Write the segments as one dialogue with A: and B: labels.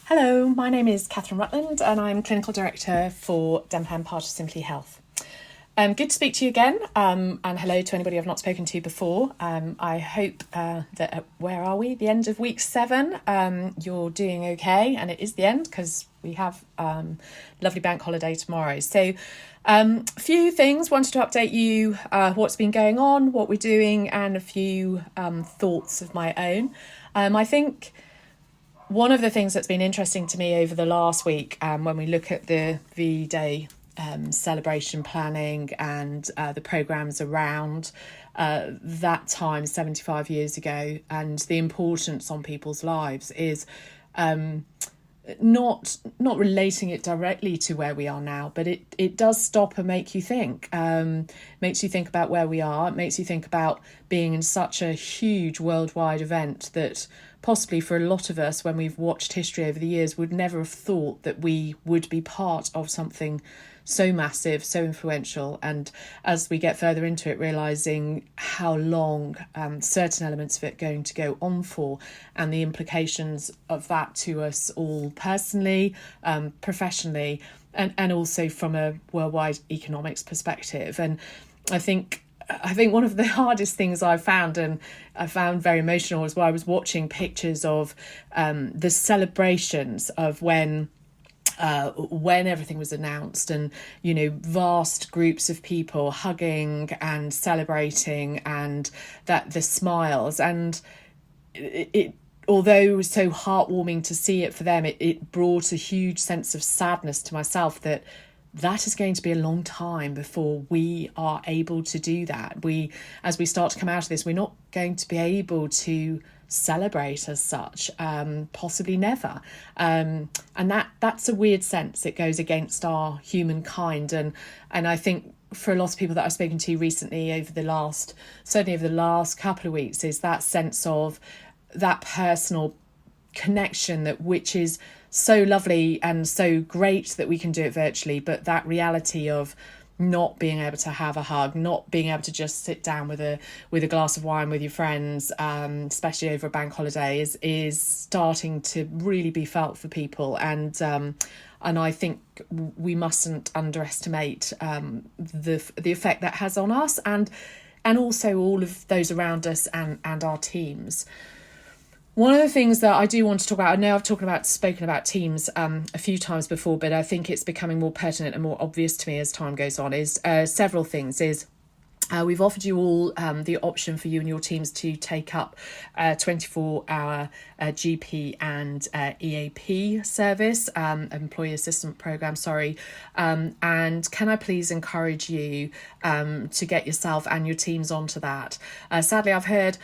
A: Hello, my name is Catherine Rutland and I'm Clinical Director for Denplan, part of Simplyhealth. Good to speak to you again, and hello to anybody I've not spoken to before. I hope that where are we? The end of week 7. You're doing okay, and it is the end because we have lovely bank holiday tomorrow. So a few things, wanted to update you what's been going on, what we're doing, and a few thoughts of my own. I think one of the things that's been interesting to me over the last week, when we look at the VDay celebration planning and the programmes around that time 75 years ago and the importance on people's lives, is not relating it directly to where we are now, but it does stop and make you think. Makes you think about where we are. It makes you think about being in such a huge worldwide event that possibly for a lot of us, when we've watched history over the years, would never have thought that we would be part of something so massive, so influential. And as we get further into it, realising how long certain elements of it are going to go on for, and the implications of that to us all personally, professionally, and also from a worldwide economics perspective. And I think one of the hardest things I found, and I found very emotional, was while I was watching pictures of the celebrations of when everything was announced, and vast groups of people hugging and celebrating, and that the smiles, and it although it was so heartwarming to see it for them, it brought a huge sense of sadness to myself that is going to be a long time before we are able to do that. As we start to come out of this, we're not going to be able to celebrate as such, possibly never. And that's a weird sense. It goes against our humankind. And I think for a lot of people that I've spoken to recently certainly over the last couple of weeks, is that sense of that personal connection, which is so lovely and so great that we can do it virtually, but that reality of not being able to have a hug, not being able to just sit down with a glass of wine with your friends, especially over a bank holiday, is starting to really be felt for people. And I think we mustn't underestimate the effect that has on us, and also all of those around us and our teams. One of the things that I do want to talk about, I know I've spoken about teams a few times before, but I think it's becoming more pertinent and more obvious to me as time goes on, is several things. We've offered you all the option for you and your teams to take up 24-hour GP and EAP service, employee assistance program, and can I please encourage you to get yourself and your teams onto that. Sadly, I've heard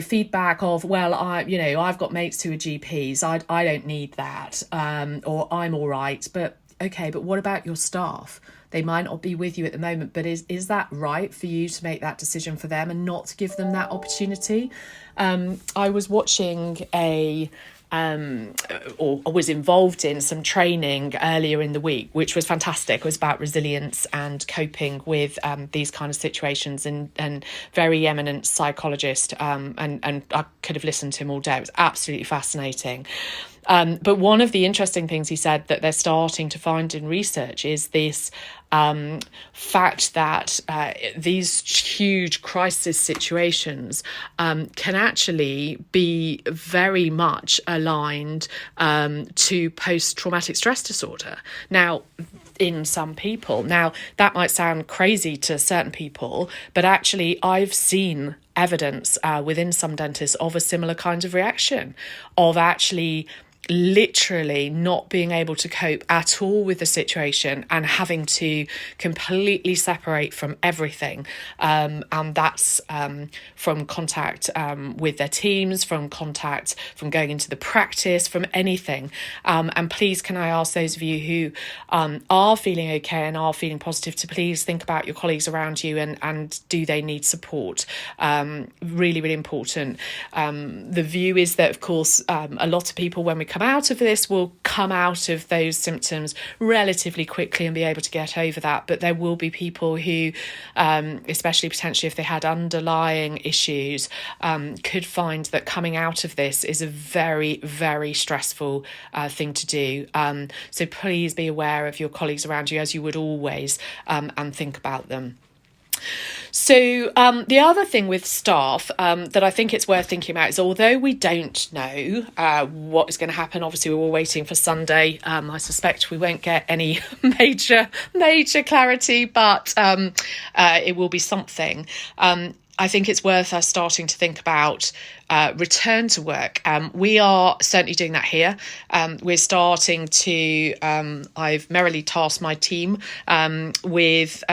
A: feedback of, well, I've got mates who are GPs, I don't need that, or I'm all right. But okay, but what about your staff? They might not be with you at the moment, but is that right for you to make that decision for them and not to give them that opportunity? I was watching or was involved in some training earlier in the week, which was fantastic. It was about resilience and coping with these kind of situations, and very eminent psychologist, and I could have listened to him all day. It was absolutely fascinating. But one of the interesting things he said that they're starting to find in research is this fact that these huge crisis situations can actually be very much aligned to post-traumatic stress disorder. Now, in some people. Now, that might sound crazy to certain people, but actually I've seen evidence within some dentists of a similar kind of reaction, of actually literally not being able to cope at all with the situation and having to completely separate from everything, and that's from contact with their teams, from going into the practice, from anything. And please, can I ask those of you who are feeling okay and are feeling positive to please think about your colleagues around you, and do they need support? Really, really important. The view is that, of course, a lot of people, when we come out of this, will come out of those symptoms relatively quickly and be able to get over that. But there will be people who, especially potentially if they had underlying issues, could find that coming out of this is a very, very stressful thing to do. So please be aware of your colleagues around you, as you would always, and think about them. So the other thing with staff that I think it's worth thinking about is, although we don't know what is going to happen, obviously we're all waiting for Sunday. I suspect we won't get any major clarity, but it will be something. I think it's worth us starting to think about return to work. We are certainly doing that here. We're starting to, I've merrily tasked my team with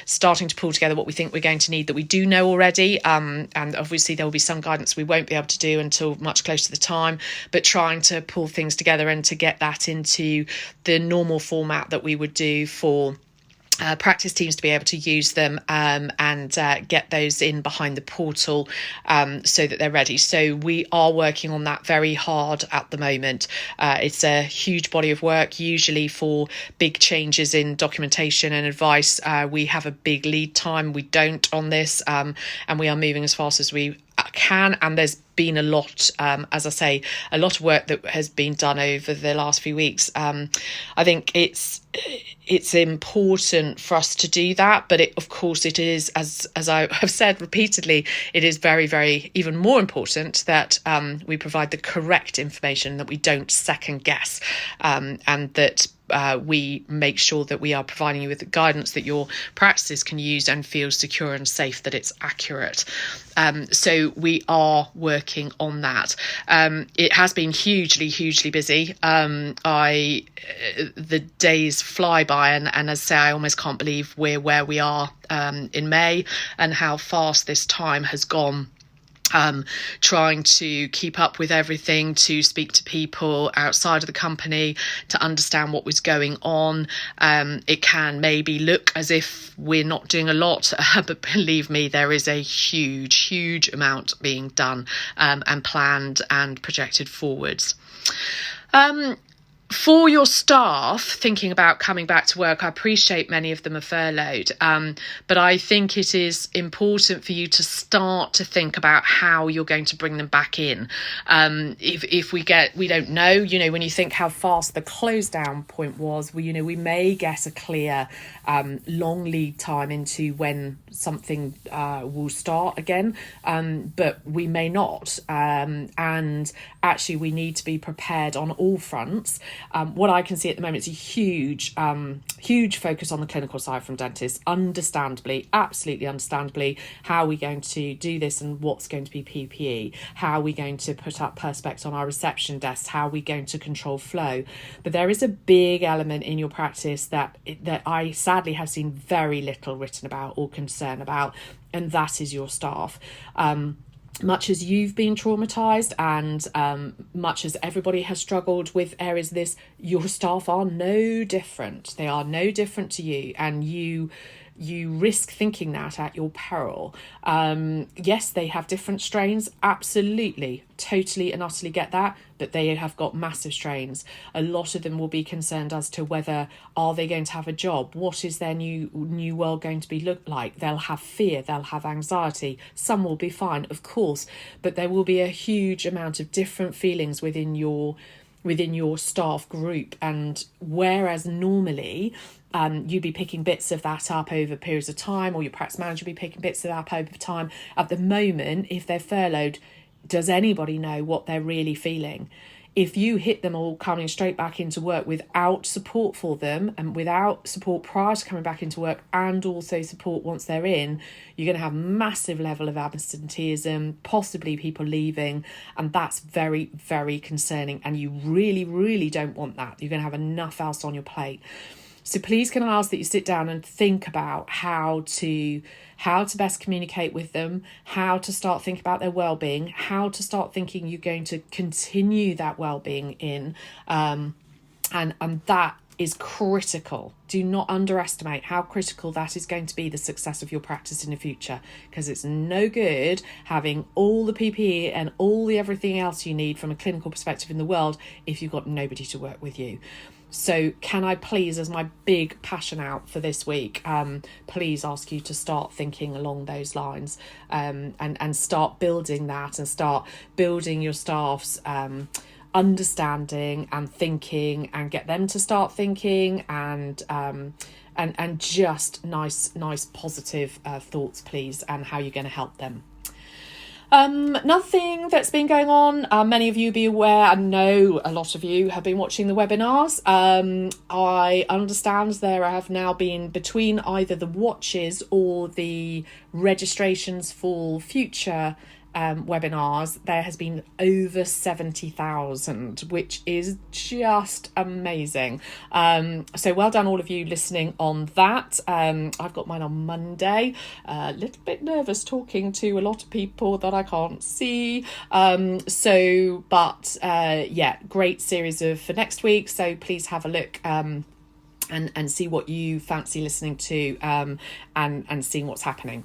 A: starting to pull together what we think we're going to need that we do know already. And obviously there will be some guidance we won't be able to do until much closer to the time, but trying to pull things together and to get that into the normal format that we would do for practice teams to be able to use them and get those in behind the portal so that they're ready. So we are working on that very hard at the moment. It's a huge body of work. Usually for big changes in documentation and advice, we have a big lead time. We don't on this, and we are moving as fast as we can, and there's been a lot, as I say, a lot of work that has been done over the last few weeks. I think it's important for us to do that, but of course it is, as I have said repeatedly, it is very, very even more important that we provide the correct information, that we don't second guess, and that we make sure that we are providing you with the guidance that your practices can use and feel secure and safe, that it's accurate. So we are working on that. It has been hugely busy. The days fly by, and as I say, I almost can't believe we're where we are in May and how fast this time has gone. Trying to keep up with everything, to speak to people outside of the company, to understand what was going on. It can maybe look as if we're not doing a lot, but believe me, there is a huge amount being done and planned and projected forwards. For your staff thinking about coming back to work, I appreciate many of them are furloughed, but I think it is important for you to start to think about how you're going to bring them back in. If we don't know, when you think how fast the close down point was, we may get a clear long lead time into when something will start again, but we may not. And actually, we need to be prepared on all fronts. What I can see at the moment is a huge focus on the clinical side from dentists, absolutely understandably. How are we going to do this, and what's going to be PPE? How are we going to put up Perspex on our reception desks? How are we going to control flow? But there is a big element in your practice that I sadly have seen very little written about or concern about, and that is your staff. Much as you've been traumatised and much as everybody has struggled with areas of this, your staff are no different. They are no different to you, and you risk thinking that at your peril. Yes, they have different strains, absolutely, totally and utterly get that, but they have got massive strains. A lot of them will be concerned as to whether, are they going to have a job? What is their new world going to be look like? They'll have fear, they'll have anxiety. Some will be fine, of course, but there will be a huge amount of different feelings within your staff group. And whereas normally you'd be picking bits of that up over periods of time, or your practice manager would be picking bits of that up over time, at the moment, if they're furloughed, does anybody know what they're really feeling? If you hit them all coming straight back into work without support for them, and without support prior to coming back into work, and also support once they're in, you're going to have massive level of absenteeism, possibly people leaving, and that's very, very concerning, and you really don't want that. You're going to have enough else on your plate. So please can I ask that you sit down and think about how to best communicate with them, how to start thinking about their well-being, how to start thinking you're going to continue that well-being in, and that is critical. Do not underestimate how critical that is going to be the success of your practice in the future, because it's no good having all the PPE and all the everything else you need from a clinical perspective in the world if you've got nobody to work with you. So can I please, as my big passion out for this week, please ask you to start thinking along those lines, and start building that, and start building your staff's understanding and thinking, and get them to start thinking, and just nice positive thoughts, please, and how you're going to help them. Another thing that's been going on, many of you be aware, I know a lot of you have been watching the webinars. I understand there have now been, between either the watches or the registrations for future webinars, there has been over 70,000, which is just amazing. So well done all of you listening on that. I've got mine on Monday. A little bit nervous talking to a lot of people that I can't see. Yeah, great series for next week. So please have a look and see what you fancy listening to, and seeing what's happening.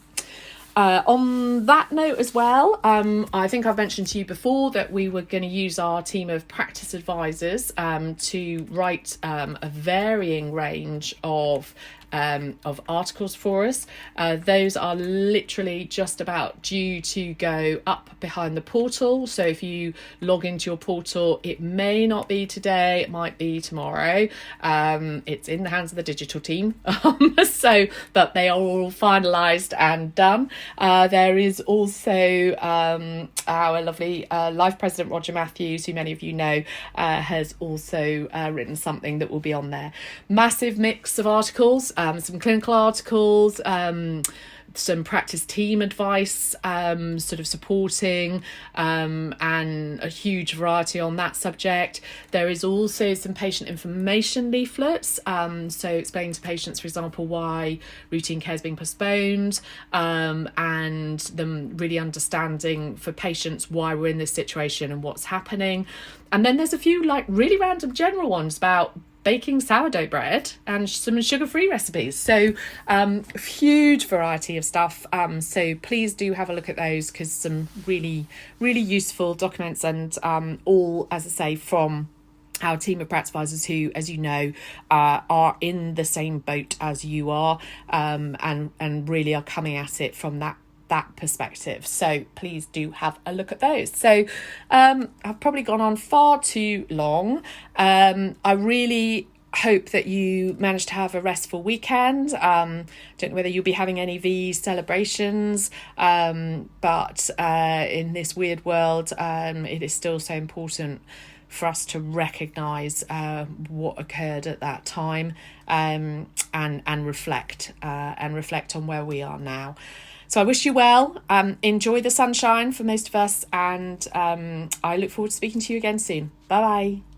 A: On that note as well, I think I've mentioned to you before that we were going to use our team of practice advisors to write a varying range of articles for us. Those are literally just about due to go up behind the portal. So if you log into your portal, it may not be today, it might be tomorrow. It's in the hands of the digital team. But they are all finalised and done. There is also our lovely Life President Roger Matthews, who many of you know, has also written something that will be on there. Massive mix of articles. Some clinical articles, some practice team advice, sort of supporting, and a huge variety on that subject. There is also some patient information leaflets, so explaining to patients, for example, why routine care is being postponed, and them really understanding for patients why we're in this situation and what's happening. And then there's a few like really random general ones about baking sourdough bread and some sugar-free recipes. So huge variety of stuff. So please do have a look at those, because some really useful documents, and all, as I say, from our team of practice advisors who, as you know, are in the same boat as you are, and really are coming at it from that perspective. So please do have a look at those. So I've probably gone on far too long. I really hope that you managed to have a restful weekend. Don't know whether you'll be having any V celebrations, but in this weird world, it is still so important for us to recognise what occurred at that time, and reflect on where we are now. So I wish you well. Enjoy the sunshine for most of us, and I look forward to speaking to you again soon. Bye bye.